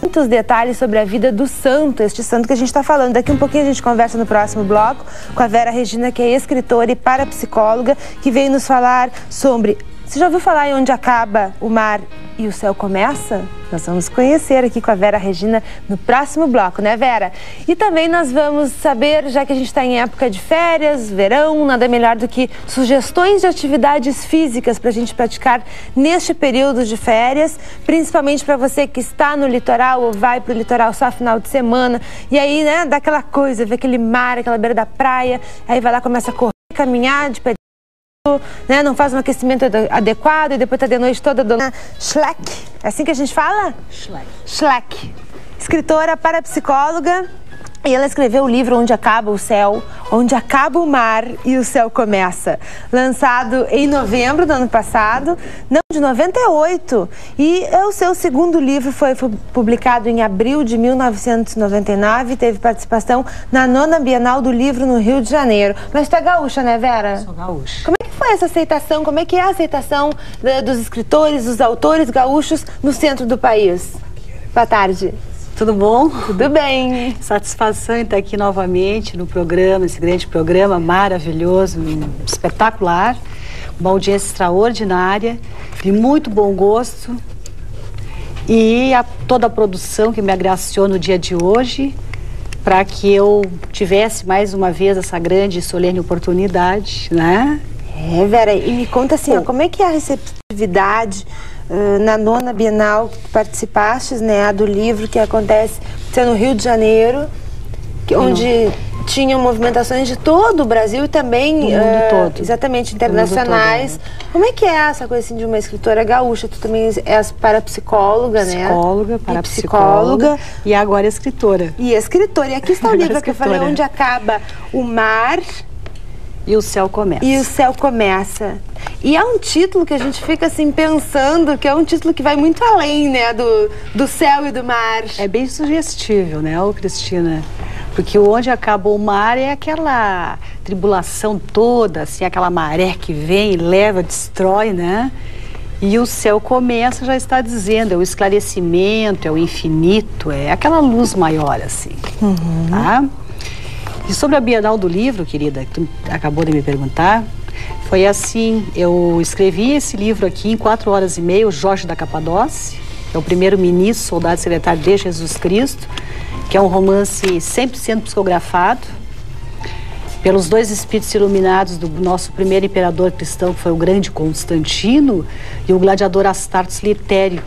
Muitos detalhes sobre a vida do santo, este santo que a gente está falando. Daqui um pouquinho a gente conversa no próximo bloco com a Vera Regina, que é escritora e parapsicóloga, que veio nos falar sobre... Você já ouviu falar em onde acaba o mar e o céu começa? Nós vamos conhecer aqui com a Vera Regina no próximo bloco, né, Vera? E também nós vamos saber, já que a gente está em época de férias, verão, nada melhor do que sugestões de atividades físicas para a gente praticar neste período de férias, principalmente para você que está no litoral ou vai para o litoral só final de semana, e aí, né, dá aquela coisa, vê aquele mar, aquela beira da praia, aí vai lá, começa a correr, caminhar de pé, né, não faz um aquecimento adequado e depois tá de noite toda dona Schleck. É assim que a gente fala? Schleck. Escritora, parapsicóloga, e ela escreveu o livro Onde Acaba o Céu, Onde Acaba o Mar e o Céu Começa, lançado em novembro do ano passado, não, de 98, e o seu segundo livro foi publicado em abril de 1999 e teve participação na 9ª Bienal do Livro no Rio de Janeiro. Mas tu é gaúcha, né, Vera? Sou gaúcha. Como é que foi essa aceitação? Como é que é a aceitação dos escritores, dos autores gaúchos no centro do país? Boa tarde. Tudo bom? Tudo bem. Satisfação em estar aqui novamente no programa, esse grande programa maravilhoso, espetacular, uma audiência extraordinária, de muito bom gosto, e toda a produção que me agraciou no dia de hoje, para que eu tivesse mais uma vez essa grande e solene oportunidade, né? É, Vera, e me conta assim, ó, como é que é a receptividade na 9ª Bienal que participaste, né, do livro que acontece no Rio de Janeiro, onde tinham movimentações de todo o Brasil e também... Do mundo todo. Exatamente, internacionais. Todo, Como é que é essa coisa assim, de uma escritora gaúcha? Tu também és parapsicóloga, né? Psicóloga, parapsicóloga e agora escritora. E escritora. E aqui está o livro que eu falei, Onde Acaba o Mar... E o Céu Começa. E o Céu Começa. E é um título que a gente fica assim pensando que é um título que vai muito além, né, do céu e do mar. É bem sugestível, né, Cristina? Porque onde acaba o mar é aquela tribulação toda, assim, aquela maré que vem, leva, destrói, né? E o céu começa, já está dizendo, é o esclarecimento, é o infinito, é aquela luz maior, assim, tá? E sobre a Bienal do Livro, querida, que tu acabou de me perguntar, foi assim, eu escrevi esse livro aqui em 4 horas e meia, o Jorge da Capadócia, que é o primeiro-ministro, soldado secretário de Jesus Cristo, que é um romance 100% psicografado, pelos 2 espíritos iluminados do nosso primeiro imperador cristão, que foi o grande Constantino, e o gladiador Astartes Litério,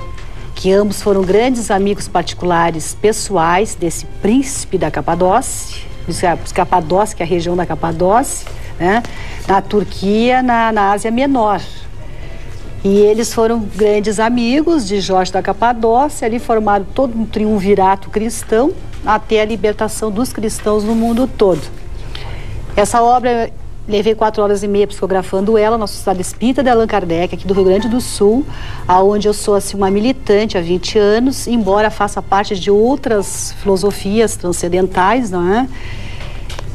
que ambos foram grandes amigos particulares, pessoais, desse príncipe da Capadócia, Capadócia, que é a região da Capadócia, né? Na Turquia, na Ásia Menor. E eles foram grandes amigos de Jorge da Capadócia, ali formaram todo um triunvirato cristão até a libertação dos cristãos no mundo todo. Essa obra, levei 4 horas e meia psicografando ela na Sociedade Espírita de Allan Kardec, aqui do Rio Grande do Sul, aonde eu sou assim, uma militante há 20 anos, embora faça parte de outras filosofias transcendentais, não é?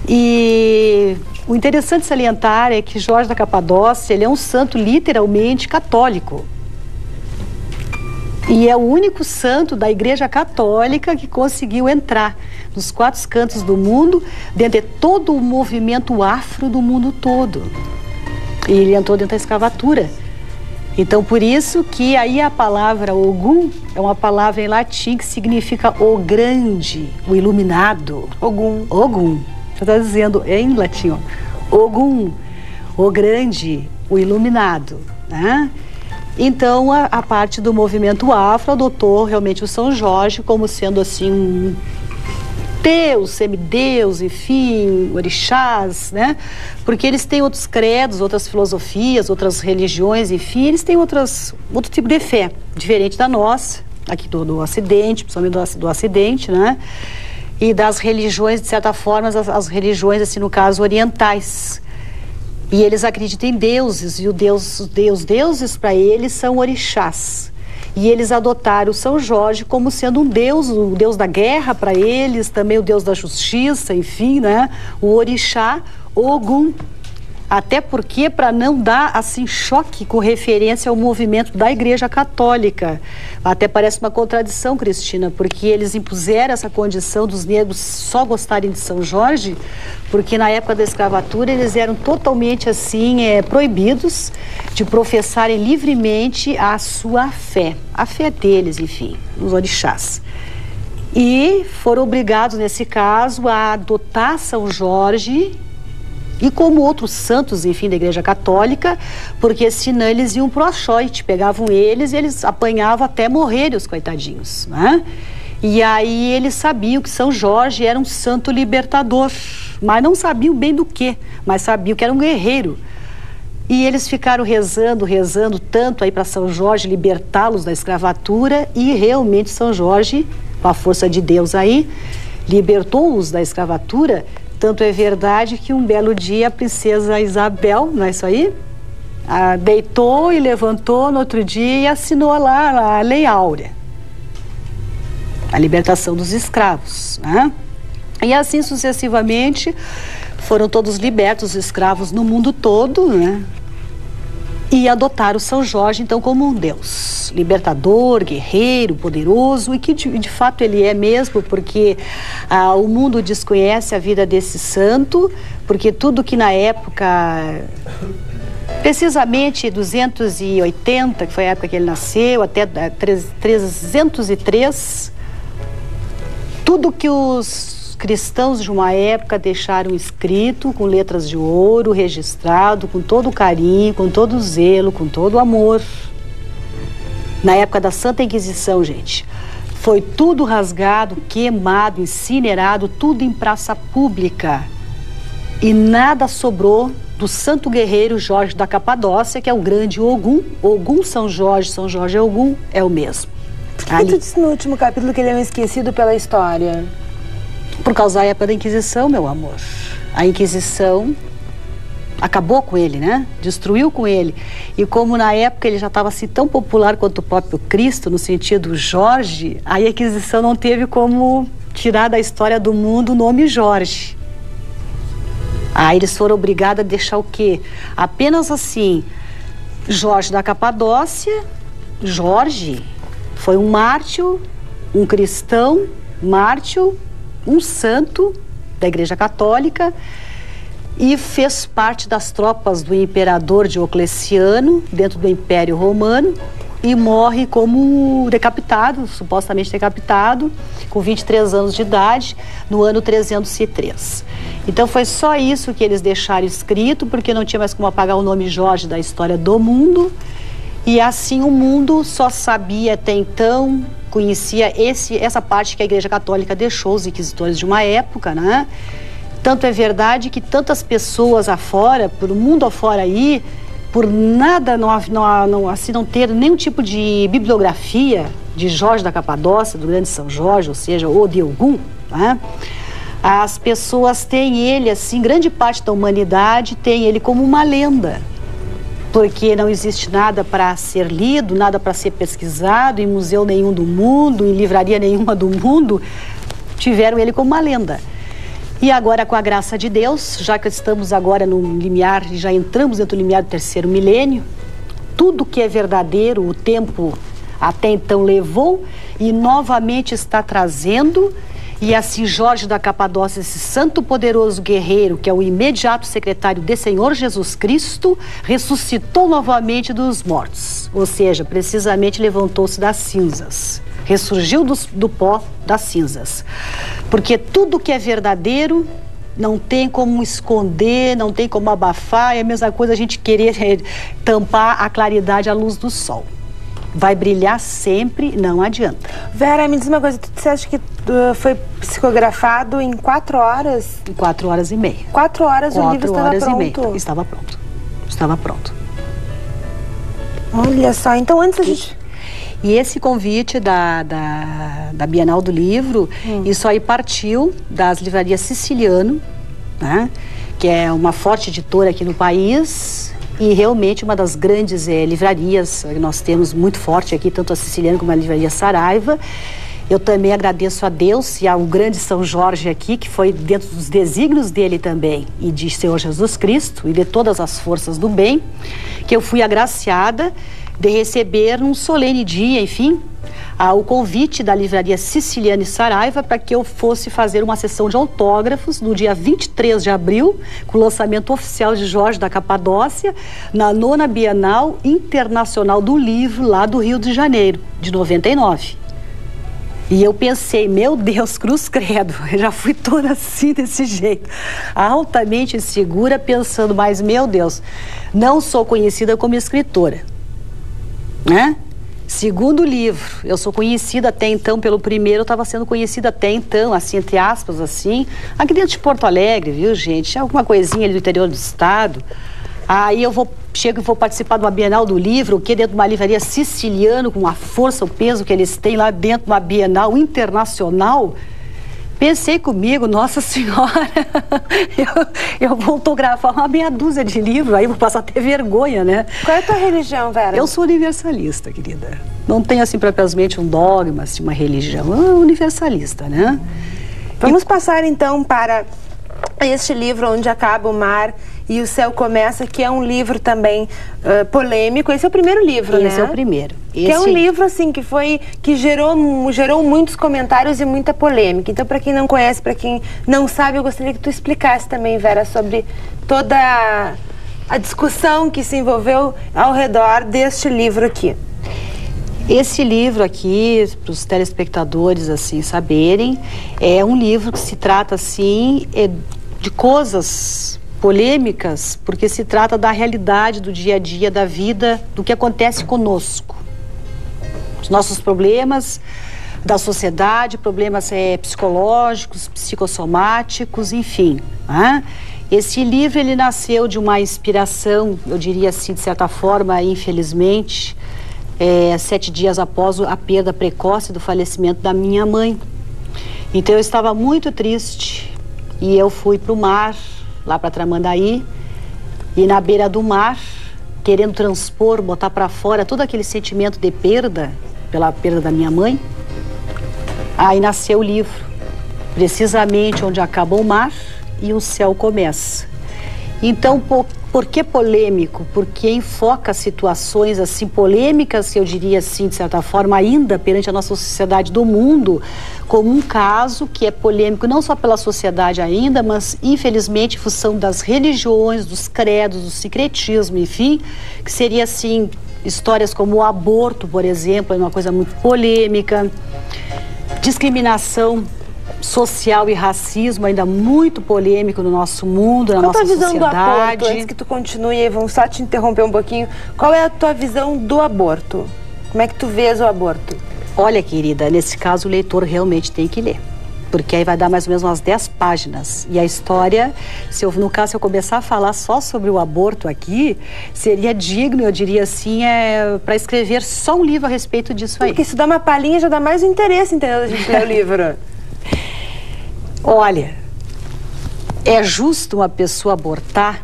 E o interessante salientar é que Jorge da Capadócia, ele é um santo literalmente católico. E é o único santo da Igreja Católica que conseguiu entrar nos 4 cantos do mundo, dentro de todo o movimento afro do mundo todo. E ele entrou dentro da escravatura. Então, por isso que aí a palavra Ogum é uma palavra em latim que significa o grande, o iluminado. Ogum. Ogum. Você está dizendo em latim, ó. Ogum, o grande, o iluminado, né? Então, a parte do movimento afro adotou realmente o São Jorge como sendo assim um Deus, semideus, enfim, orixás, né? Porque eles têm outros credos, outras filosofias, outras religiões, enfim, eles têm outro tipo de fé, diferente da nossa, aqui do Ocidente, principalmente do Ocidente, né? E das religiões, de certa forma, as religiões, assim, no caso, orientais. E eles acreditam em deuses, e os deuses para eles são orixás. E eles adotaram São Jorge como sendo um deus, o deus da guerra para eles, também o deus da justiça, enfim, né? O orixá Ogum. Até porque, para não dar assim choque com referência ao movimento da Igreja Católica. Até parece uma contradição, Cristina, porque eles impuseram essa condição dos negros só gostarem de São Jorge, porque na época da escravatura eles eram totalmente assim proibidos de professarem livremente a sua fé. A fé deles, enfim, os orixás. E foram obrigados, nesse caso, a adotar São Jorge, e como outros santos, enfim, da Igreja Católica, porque senão eles iam pro açoite, pegavam eles e eles apanhavam até morrerem, os coitadinhos, né? E aí eles sabiam que São Jorge era um santo libertador, mas não sabiam bem do que, mas sabiam que era um guerreiro. E eles ficaram rezando tanto aí para São Jorge libertá-los da escravatura, e realmente São Jorge, com a força de Deus aí, libertou-os da escravatura. Tanto é verdade que um belo dia a princesa Isabel, não é isso aí? Deitou e levantou no outro dia e assinou lá a Lei Áurea. A libertação dos escravos, né? E assim sucessivamente foram todos libertos os escravos no mundo todo, né? E adotaram São Jorge, então, como um deus libertador, guerreiro, poderoso, e que de fato ele é mesmo, porque o mundo desconhece a vida desse santo, porque tudo que na época, precisamente 280, que foi a época que ele nasceu, até 303, tudo que os cristãos de uma época deixaram escrito com letras de ouro, registrado com todo o carinho, com todo o zelo, com todo o amor. Na época da Santa Inquisição, gente, foi tudo rasgado, queimado, incinerado, tudo em praça pública. E nada sobrou do santo guerreiro Jorge da Capadócia, que é o grande Ogum. Ogum São Jorge Ogum é o mesmo. Por que tu disse no último capítulo que ele é um esquecido pela história? Por causa da época da Inquisição, meu amor. A Inquisição acabou com ele, né? Destruiu com ele. E como na época ele já estava assim tão popular quanto o próprio Cristo, no sentido Jorge, aí a Inquisição não teve como tirar da história do mundo o nome Jorge. Aí eles foram obrigados a deixar o quê? Apenas assim, Jorge da Capadócia. Jorge foi um mártir, um cristão, mártir, um santo da Igreja Católica, e fez parte das tropas do imperador Diocleciano, dentro do Império Romano, e morre como decapitado, supostamente decapitado, com 23 anos de idade, no ano 303. Então foi só isso que eles deixaram escrito, porque não tinha mais como apagar o nome Jorge da história do mundo, e assim o mundo só sabia até então, conhecia essa parte que a Igreja Católica deixou os inquisitores de uma época, né? Tanto é verdade que tantas pessoas afora, por o mundo afora aí, por nada não ter nenhum tipo de bibliografia de Jorge da Capadócia, do grande São Jorge, ou seja, o de Ogum, né? As pessoas têm ele, assim, grande parte da humanidade tem ele como uma lenda, porque não existe nada para ser lido, nada para ser pesquisado, em museu nenhum do mundo, em livraria nenhuma do mundo, tiveram ele como uma lenda. E agora, com a graça de Deus, já que estamos agora no limiar, já entramos dentro do limiar do terceiro milênio, tudo que é verdadeiro, o tempo até então levou e novamente está trazendo. E assim Jorge da Capadócia, esse santo poderoso guerreiro, que é o imediato secretário de Senhor Jesus Cristo, ressuscitou novamente dos mortos. Ou seja, precisamente levantou-se das cinzas. Ressurgiu do pó das cinzas. Porque tudo que é verdadeiro não tem como esconder, não tem como abafar. É a mesma coisa a gente querer tampar a claridade à luz do sol. Vai brilhar sempre, não adianta. Vera, me diz uma coisa, tu disseste que foi psicografado em 4 horas? Em 4 horas e meia. 4 horas o livro estava pronto? 4 horas e meia. Estava pronto. Estava pronto. Olha só, então antes a gente... E esse convite da Bienal do Livro, isso aí partiu das livrarias Siciliano, né? Que é uma forte editora aqui no país, E realmente uma das grandes livrarias que nós temos muito forte aqui, tanto a Siciliana como a Livraria Saraiva. Eu também agradeço a Deus e ao grande São Jorge aqui, que foi dentro dos desígnios dele também, e de Senhor Jesus Cristo, e de todas as forças do bem, que eu fui agraciada de receber num solene dia, enfim, o convite da Livraria Siciliana e Saraiva para que eu fosse fazer uma sessão de autógrafos no dia 23 de abril, com o lançamento oficial de Jorge da Capadócia, na 9ª Bienal Internacional do Livro, lá do Rio de Janeiro, de 99. E eu pensei, meu Deus, cruz credo, eu já fui toda assim, desse jeito, altamente insegura, pensando, mas meu Deus, não sou conhecida como escritora, né? Segundo livro, eu sou conhecida até então pelo primeiro, eu estava sendo conhecida até então, assim, entre aspas, assim, aqui dentro de Porto Alegre, viu, gente? Alguma coisinha ali do interior do estado. Aí eu chego e vou participar de uma Bienal do Livro, que dentro de uma livraria siciliana, com a força, o peso que eles têm lá dentro de uma Bienal internacional. Pensei comigo, Nossa Senhora, eu vou autografar uma meia dúzia de livros, aí vou passar até vergonha, né? Qual é a tua religião, Vera? Eu sou universalista, querida. Não tenho, assim, propriamente um dogma, assim, uma religião. Eu sou universalista, né? Vamos passar, então, para este livro, Onde Acaba o Mar e o Céu Começa, que é um livro também polêmico. Esse é o primeiro livro, né? Esse é o primeiro. Que é um livro, assim, que gerou muitos comentários e muita polêmica. Então, para quem não conhece, para quem não sabe, eu gostaria que tu explicasse também, Vera, sobre toda a discussão que se envolveu ao redor deste livro aqui. Esse livro aqui, para os telespectadores, assim, saberem, é um livro que se trata, assim, de coisas polêmicas, porque se trata da realidade do dia a dia, da vida, do que acontece conosco. Os nossos problemas da sociedade, problemas psicológicos, psicossomáticos, enfim. Né? Esse livro, ele nasceu de uma inspiração, eu diria assim, de certa forma, infelizmente, 7 dias após a perda precoce do falecimento da minha mãe. Então eu estava muito triste e eu fui para o mar, lá para Tramandaí, e na beira do mar, querendo transpor, botar para fora todo aquele sentimento de perda, pela perda da minha mãe, aí nasceu o livro, precisamente Onde Acaba o Mar e o Céu Começa. Então, por que polêmico? Porque enfoca situações assim polêmicas, eu diria assim, de certa forma, ainda perante a nossa sociedade do mundo, como um caso que é polêmico não só pela sociedade ainda, mas infelizmente em função das religiões, dos credos, do sincretismo, enfim, que seria assim, histórias como o aborto, por exemplo, é uma coisa muito polêmica, discriminação social e racismo ainda muito polêmico no nosso mundo, na nossa sociedade. Qual a tua visão do aborto? Antes que tu continue, vamos só te interromper um pouquinho. Qual é a tua visão do aborto? Como é que tu vês o aborto? Olha, querida, nesse caso o leitor realmente tem que ler. Porque aí vai dar mais ou menos umas 10 páginas. E a história, no caso, se eu começar a falar só sobre o aborto aqui, seria digno, eu diria assim, para escrever só um livro a respeito disso aí. Porque se dá uma palhinha, já dá mais interesse, entendeu? A gente ler o livro. Olha, é justo uma pessoa abortar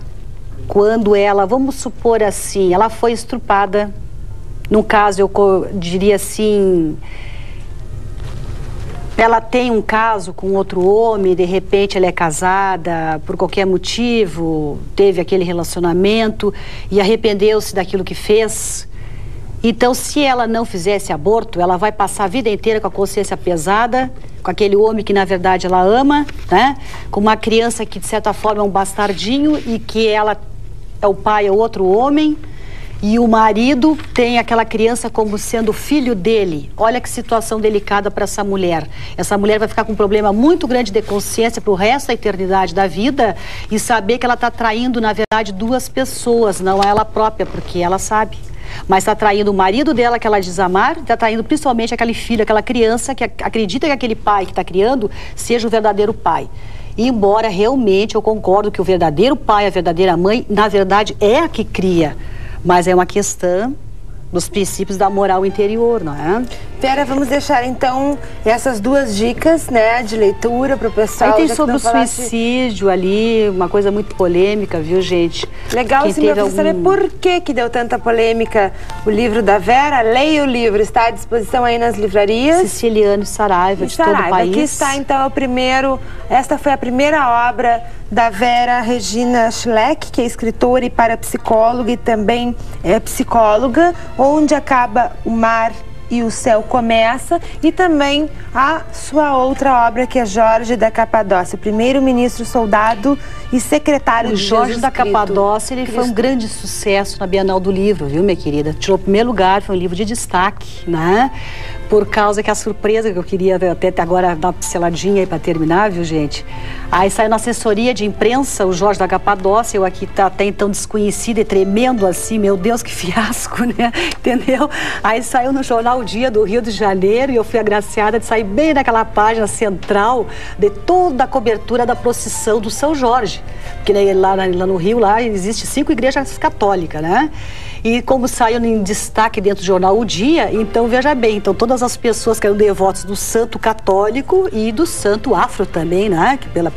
quando ela, vamos supor assim, ela foi estrupada. No caso, eu diria assim, ela tem um caso com outro homem, de repente ela é casada, por qualquer motivo, teve aquele relacionamento e arrependeu-se daquilo que fez. Então, se ela não fizesse aborto, ela vai passar a vida inteira com a consciência pesada, com aquele homem que, na verdade, ela ama, né? Com uma criança que, de certa forma, é um bastardinho e que ela é o pai, é outro homem, e o marido tem aquela criança como sendo filho dele. Olha que situação delicada para essa mulher. Essa mulher vai ficar com um problema muito grande de consciência para o resto da eternidade da vida e saber que ela está traindo, na verdade, 2 pessoas, não ela própria, porque ela sabe. Mas está traindo o marido dela, que ela diz amar, está traindo principalmente aquele filho, aquela criança que acredita que aquele pai que está criando seja o verdadeiro pai. E embora realmente eu concordo que o verdadeiro pai, a verdadeira mãe, na verdade é a que cria. Mas é uma questão dos princípios da moral interior, não é? Vera, vamos deixar então essas duas dicas, né, de leitura para o pessoal. Aí tem sobre o suicídio ali, uma coisa muito polêmica, viu, gente? Legal, sim, pra você saber por que deu tanta polêmica o livro da Vera. Leia o livro, está à disposição aí nas livrarias. Siciliano e Saraiva, de todo o país. Aqui está então o primeiro, esta foi a primeira obra da Vera Regina Schleck, que é escritora e parapsicóloga e também é psicóloga, Onde Acaba o Mar e o Céu Começa, e também a sua outra obra, que é Jorge da Capadócia, primeiro-ministro, soldado e secretário de Jesus Cristo. O Jorge da Capadócia, ele foi um grande sucesso na Bienal do Livro, viu, minha querida? Tirou o primeiro lugar, foi um livro de destaque, né? Por causa que a surpresa que eu queria até agora dar uma pinceladinha aí para terminar, viu, gente? Aí saiu na assessoria de imprensa o Jorge da Capadócia, eu aqui até então desconhecida e tremendo assim, meu Deus, que fiasco, né? Entendeu? Aí saiu no jornal O Dia do Rio de Janeiro e eu fui agraciada de sair bem naquela página central de toda a cobertura da procissão do São Jorge. Porque né, lá no Rio, lá existe 5 igrejas católicas, né? E como saiu em destaque dentro do jornal O Dia, então veja bem, então todas as pessoas que eram devotos do santo católico e do santo afro também, né? Que pela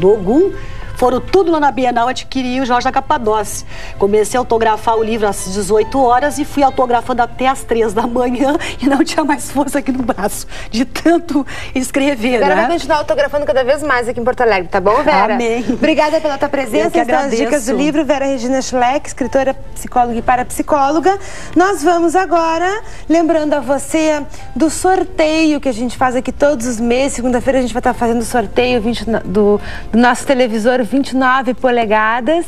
Ogum, foram tudo lá na Bienal adquirir o Jorge da Capadócia. Comecei a autografar o livro às 18 horas e fui autografando até às 3 da manhã e não tinha mais força aqui no braço, de tanto escrever, Agora né? vai continuar autografando cada vez mais aqui em Porto Alegre, tá bom, Vera? Amém. Obrigada pela tua presença. Eu que agradeço. As dicas do livro, Vera Regina Schleck, escritora, psicóloga e parapsicóloga. Nós vamos agora, lembrando a você do sorteio que a gente faz aqui todos os meses. Segunda-feira a gente vai estar fazendo o sorteio do nosso televisor 29 polegadas.